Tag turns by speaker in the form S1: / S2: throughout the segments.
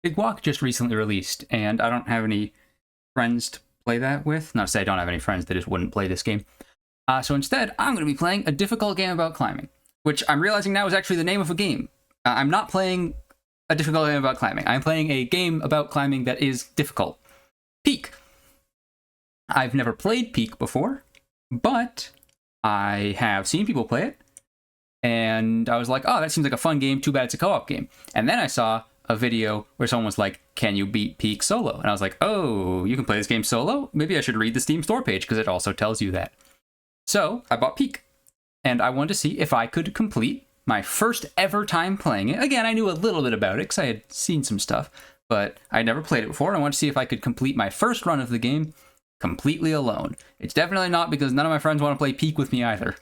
S1: Big Walk just recently released, and I don't have any friends to play that with. Not to say I don't have any friends, they just wouldn't play this game. So instead, I'm going to be playing a difficult game about climbing, which I'm realizing now is actually the name of a game. I'm not playing a difficult game about climbing. I'm playing a game about climbing that is difficult. Peak. I've never played Peak before, but I have seen people play it, and I was like, oh, that seems like a fun game, too bad it's a co-op game. And then I saw a video where someone was like, can you beat Peak solo? And I was like, oh, you can play this game solo? Maybe I should read the Steam store page, because it also tells you that. So I bought Peak, and I wanted to see if I could complete my first ever time playing it. Again, I knew a little bit about it, because I had seen some stuff, but I'd never played it before, and I wanted to see if I could complete my first run of the game completely alone. It's definitely not because none of my friends want to play Peak with me either.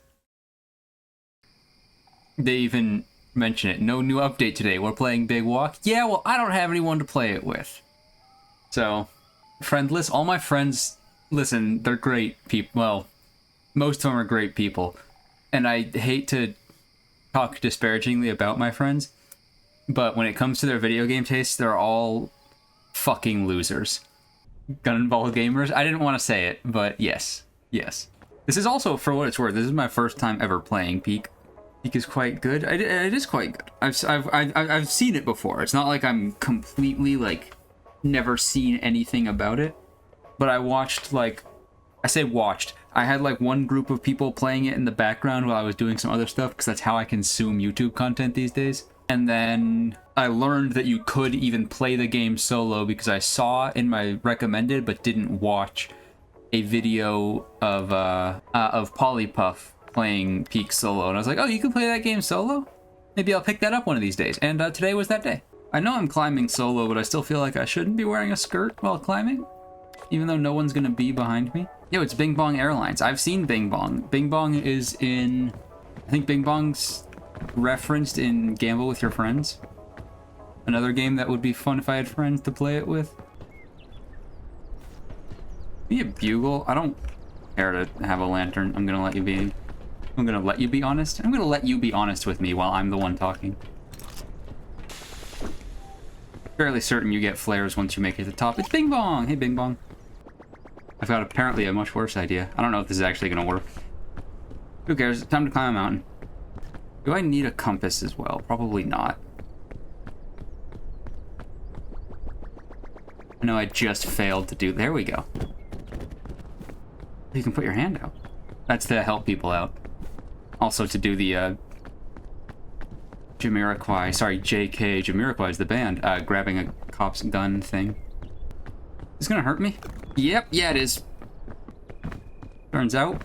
S1: They even mention it. No new update today. We're playing Big Walk. Yeah, well, I don't have anyone to play it with. So, friendless. All my friends, listen, they're great people. Well, most of them are great people. And I hate to talk disparagingly about my friends, but when it comes to their video game tastes, they're all fucking losers. Gun and ball gamers. I didn't want to say it, but yes. Yes. This is also, for what it's worth, this is my first time ever playing Peak. Peak is quite good. It is quite good. I've seen it before. It's not like I'm completely, like, never seen anything about it. But I watched, like, I say watched. I had, like, one group of people playing it in the background while I was doing some other stuff, because that's how I consume YouTube content these days. And then I learned that you could even play the game solo because I saw in my recommended but didn't watch a video of Polypuff playing Peak solo. And I was like, oh, you can play that game solo? Maybe I'll pick that up one of these days. And today was that day. I know I'm climbing solo, but I still feel like I shouldn't be wearing a skirt while climbing, even though no one's going to be behind me. Yo, it's Bing Bong Airlines. I've seen Bing Bong. Bing Bong is in... I think Bing Bong's referenced in Gamble with Your Friends. Another game that would be fun if I had friends to play it with. Be a bugle. I don't care to have a lantern. I'm gonna let you be. I'm gonna let you be honest. I'm gonna let you be honest with me while I'm the one talking. Fairly certain you get flares once you make it to the top. It's Bing Bong! Hey, Bing Bong. I've got apparently a much worse idea. I don't know if this is actually gonna work. Who cares? It's time to climb a mountain. Do I need a compass as well? Probably not. I know I just failed to do... There we go. You can put your hand out. That's to help people out. Also to do the, Jamiroquai... Sorry, JK. Jamiroquai is the band. Grabbing a cop's gun thing. Is this gonna hurt me? Yep, yeah it is. Turns out,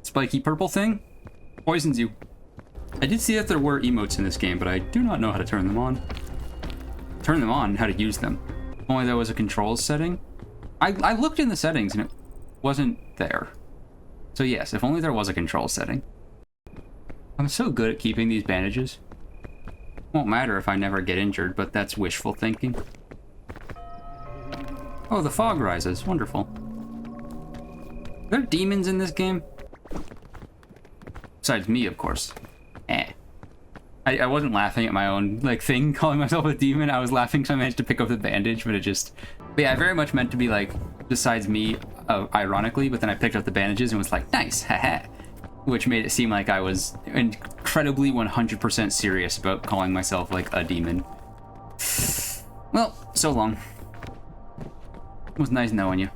S1: spiky purple thing poisons you. I did see that there were emotes in this game, but I do not know how to turn them on. Turn them on, how to use them. If only there was a controls setting. I looked in the settings and it wasn't there. So yes, if only there was a control setting. I'm so good at keeping these bandages. Won't matter if I never get injured, but that's wishful thinking. Oh, the fog rises. Wonderful. Are there demons in this game? Besides me, of course. I wasn't laughing at my own, like, thing, calling myself a demon. I was laughing because I managed to pick up the bandage, but it just... But yeah, I very much meant to be, like, besides me, ironically, but then I picked up the bandages and was like, nice, haha. Which made it seem like I was incredibly 100% serious about calling myself, like, a demon. Well, so long. It was nice knowing you.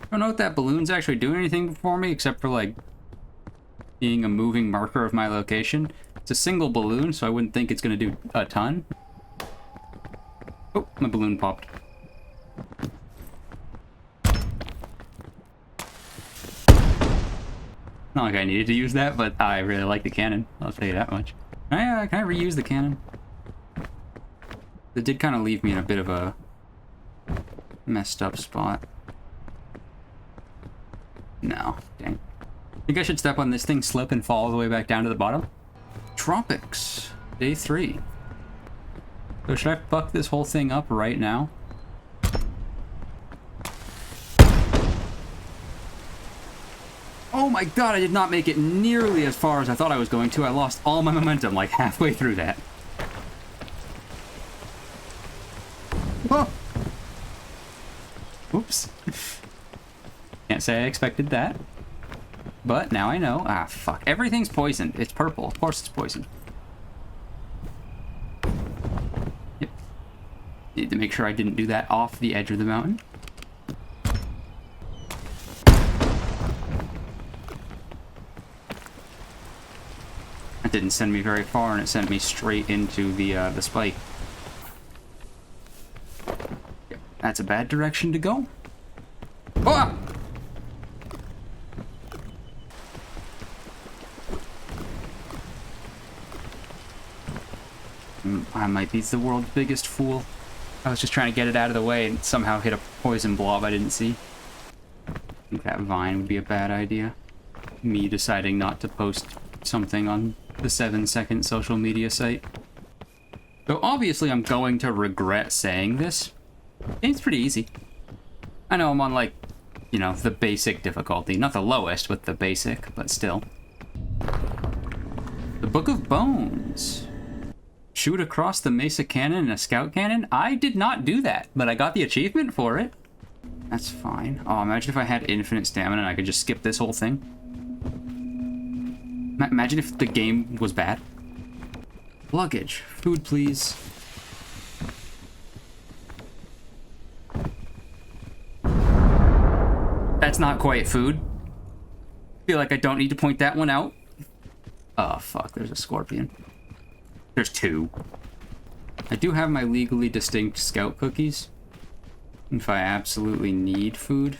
S1: I don't know if that balloon's actually doing anything for me, except for, like, being a moving marker of my location. It's a single balloon, so I wouldn't think it's going to do a ton. Oh, my balloon popped. Not like I needed to use that, but I really like the cannon. I'll tell you that much. Can I reuse the cannon? It did kind of leave me in a bit of a messed up spot. No, dang. Think I should step on this thing, slip, and fall all the way back down to the bottom? Tropics, day 3. So should I fuck this whole thing up right now? Oh my god, I did not make it nearly as far as I thought I was going to. I lost all my momentum like halfway through that. Whoa. Oops. Can't say I expected that. But now I know. Ah, fuck. Everything's poisoned. It's purple. Of course it's poisoned. Yep. Need to make sure I didn't do that off the edge of the mountain. That didn't send me very far, and it sent me straight into the spike. Yep. That's a bad direction to go. Oh! I might be the world's biggest fool. I was just trying to get it out of the way and somehow hit a poison blob I didn't see. I think that vine would be a bad idea. Me deciding not to post something on the 7-second social media site. So obviously I'm going to regret saying this. Game's pretty easy. I know I'm on, like, you know, the basic difficulty. Not the lowest, but the basic, but still. The Book of Bones. Shoot across the Mesa Cannon in a scout cannon? I did not do that, but I got the achievement for it. That's fine. Oh, imagine if I had infinite stamina and I could just skip this whole thing. Imagine if the game was bad. Luggage. Food, please. That's not quite food. Feel like I don't need to point that one out. Oh, fuck. There's a scorpion. There's two. I do have my legally distinct scout cookies. If I absolutely need food.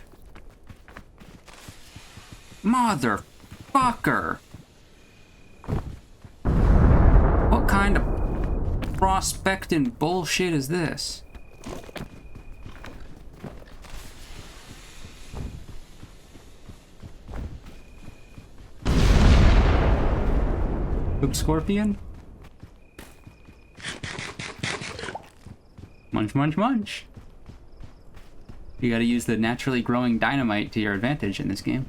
S1: Motherfucker! What kind of prospecting bullshit is this? Poop scorpion? Munch, munch, munch. You gotta use the naturally growing dynamite to your advantage in this game.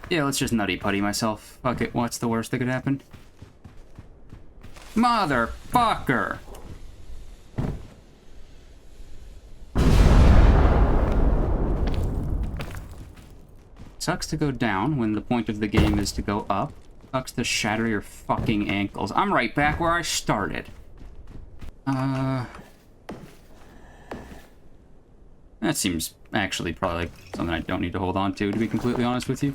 S1: Yeah, let's just nutty putty myself. Fuck it, what's the worst that could happen? Motherfucker! Sucks to go down when the point of the game is to go up. Sucks to shatter your fucking ankles. I'm right back where I started. That seems actually probably like something I don't need to hold on to be completely honest with you.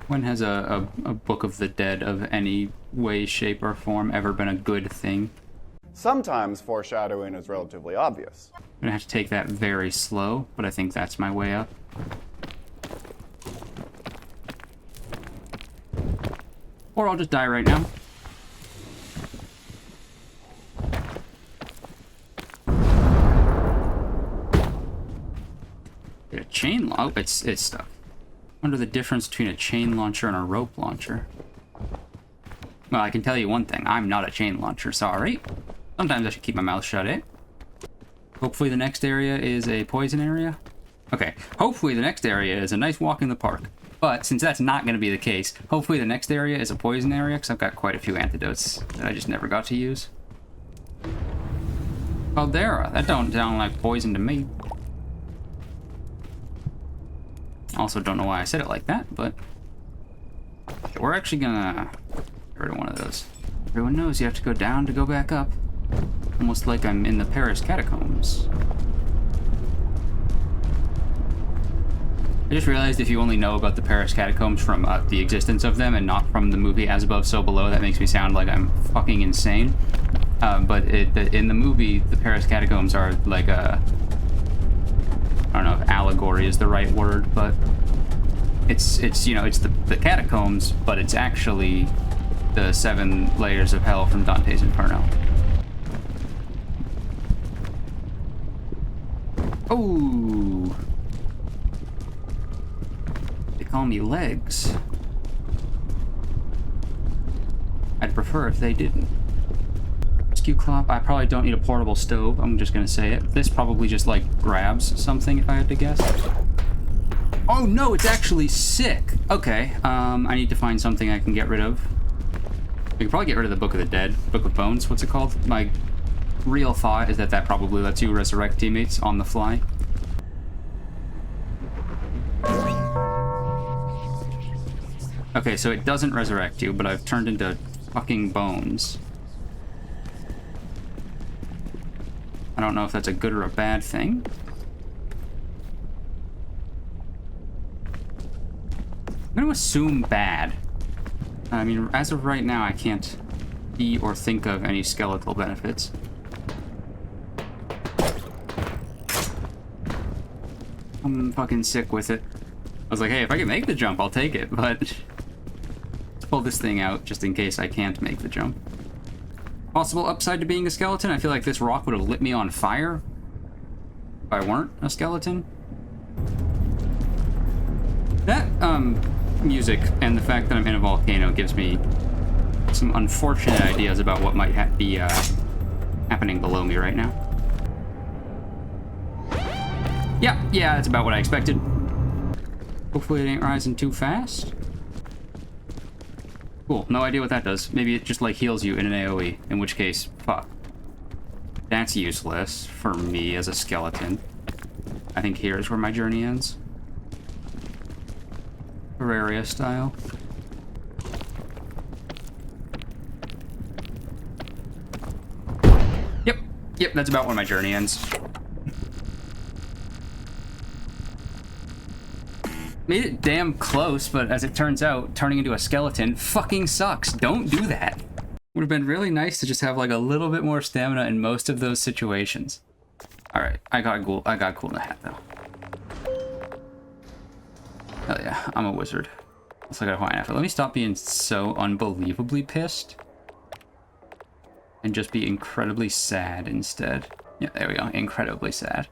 S1: When has a Book of the Dead of any way, shape, or form ever been a good thing?
S2: Sometimes foreshadowing is relatively obvious.
S1: I'm gonna have to take that very slow, but I think that's my way up. Or I'll just die right now. A chain oh, it's stuck. I wonder the difference between a chain launcher and a rope launcher. Well, I can tell you one thing. I'm not a chain launcher, sorry. Sometimes I should keep my mouth shut, eh? Hopefully the next area is a poison area. Okay, hopefully the next area is a nice walk in the park. But since that's not going to be the case, hopefully the next area is a poison area, because I've got quite a few antidotes that I just never got to use. Caldera, that don't sound like poison to me. Also don't know why I said it like that, but we're actually gonna get rid of one of those. Everyone knows you have to go down to go back up. Almost like I'm in the Paris catacombs. I just realized if you only know about the Paris catacombs from the existence of them and not from the movie As Above, So Below, that makes me sound like I'm fucking insane. But in the movie, the Paris catacombs are like a... I don't know if allegory is the right word, but it's you know, it's the catacombs, but it's actually the 7 layers of hell from Dante's Inferno. Oh, they call me legs. I'd prefer if they didn't. Rescue clop. I probably don't need a portable stove. I'm just gonna say it. This probably just like grabs something if I had to guess. Oh no, it's actually sick. Okay, I need to find something I can get rid of. I could probably get rid of the Book of the Dead. Book of Bones, what's it called? My real thought is that probably lets you resurrect teammates on the fly. Okay, so it doesn't resurrect you, but I've turned into fucking bones. I don't know if that's a good or a bad thing. I'm gonna assume bad. I mean, as of right now, I can't see or think of any skeletal benefits. I'm fucking sick with it. I was like, hey, if I can make the jump, I'll take it, but let's pull this thing out just in case I can't make the jump. Possible upside to being a skeleton? I feel like this rock would have lit me on fire if I weren't a skeleton. That, music and the fact that I'm in a volcano gives me some unfortunate ideas about what might be happening below me right now. Yeah, that's about what I expected. Hopefully it ain't rising too fast. Cool, no idea what that does. Maybe it just like heals you in an AoE, in which case, fuck. That's useless for me as a skeleton. I think here's where my journey ends. Terraria style. Yep, that's about where my journey ends. Made it damn close, but as it turns out, turning into a skeleton fucking sucks. Don't do that. Would have been really nice to just have like a little bit more stamina in most of those situations. All right, I got cool in the hat though. Hell yeah, I'm a wizard. Let's look at Hawaiian outfit. Let me stop being so unbelievably pissed and just be incredibly sad instead. Yeah, there we go, incredibly sad.